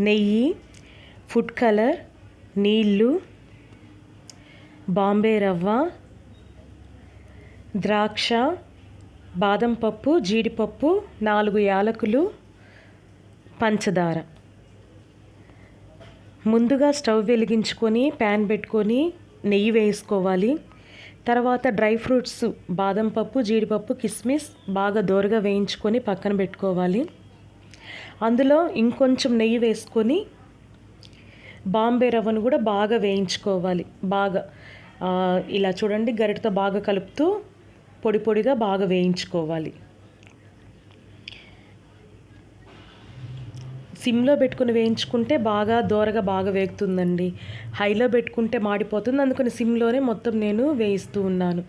నెయ్యి, food colour, నీళ్ళు, బాంబే రవ్వ, ద్రాక్ష, బాదం పప్పు, జీడిపప్పు, 4 యాలకులు, పంచదార. ముందుగా స్టవ్ వెలిగించుకొని ప్యాన్ పెట్టుకొని నెయ్యి వేసుకోవాలి. తర్వాత డ్రై ఫ్రూట్స్ బాదం పప్పు, జీడిపప్పు, కిస్మిస్ బాగా దోరగా వేయించుకొని పక్కన పెట్టుకోవాలి. అందులో ఇంకొంచెం నెయ్యి వేసుకొని బాంబే రవ్వను కూడా బాగా వేయించుకోవాలి. బాగా ఇలా చూడండి, గరిటతో బాగా కలుపుతూ పొడి పొడిగా బాగా వేయించుకోవాలి. సిమ్లో పెట్టుకుని వేయించుకుంటే బాగా దోరగా బాగా వేగుతుందండి. హైలో పెట్టుకుంటే మాడిపోతుంది, అందుకని సిమ్లోనే మొత్తం నేను వేయిస్తూ ఉన్నాను.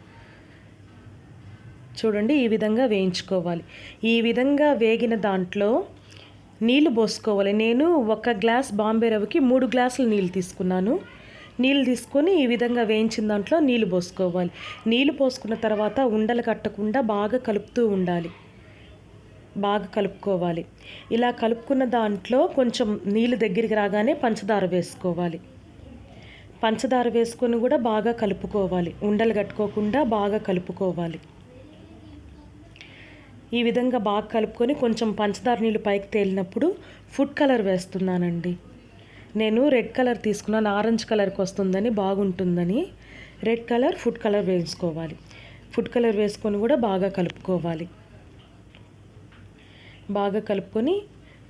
చూడండి, ఈ విధంగా వేయించుకోవాలి. ఈ విధంగా వేగిన దాంట్లో నీళ్లు పోసుకోవాలి. నేను 1 గ్లాస్ బాంబే రవ్వకి 3 గ్లాసులు నీళ్ళు తీసుకున్నాను. నీళ్ళు తీసుకొని ఈ విధంగా వేయించిన దాంట్లో నీళ్ళు పోసుకోవాలి. నీళ్ళు పోసుకున్న తర్వాత ఉండలు కట్టకుండా బాగా కలుపుతూ ఉండాలి. బాగా కలుపుకోవాలి. ఇలా కలుపుకున్న దాంట్లో కొంచెం నీళ్ళు దగ్గరికి రాగానే పంచదార వేసుకోవాలి. పంచదార వేసుకొని కూడా బాగా కలుపుకోవాలి. ఉండలు కట్టుకోకుండా బాగా కలుపుకోవాలి. ఈ విధంగా బాగా కలుపుకొని కొంచెం పంచదార నీళ్ళు పైకి తేలినప్పుడు ఫుడ్ కలర్ వేస్తున్నానండి. నేను రెడ్ కలర్ తీసుకున్నాను, ఆరెంజ్ కలర్కి వస్తుందని, బాగుంటుందని రెడ్ కలర్ ఫుడ్ కలర్ వేసుకోవాలి. ఫుడ్ కలర్ వేసుకొని కూడా బాగా కలుపుకోవాలి. బాగా కలుపుకొని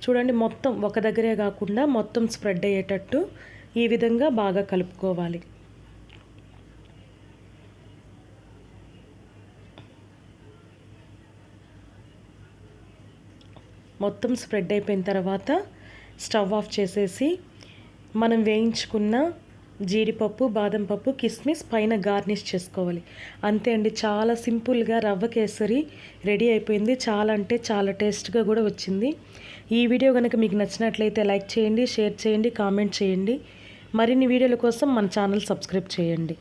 చూడండి, మొత్తం ఒక దగ్గరే కాకుండా మొత్తం స్ప్రెడ్ అయ్యేటట్టు ఈ విధంగా బాగా కలుపుకోవాలి. మొత్తం స్ప్రెడ్ అయిపోయిన తర్వాత స్టవ్ ఆఫ్ చేసేసి మనం వేయించుకున్న జీడిపప్పు, బాదం పప్పు, కిస్మిస్ పైన గార్నిష్ చేసుకోవాలి. అంతే అండి, చాలా సింపుల్గా రవ్వ కేసరి రెడీ అయిపోయింది. చాలా అంటే చాలా టేస్ట్గా కూడా వచ్చింది. ఈ వీడియో కనుక మీకు నచ్చినట్లయితే లైక్ చేయండి, షేర్ చేయండి, కామెంట్ చేయండి. మరిన్ని వీడియోల కోసం మన ఛానల్ సబ్స్క్రైబ్ చేయండి.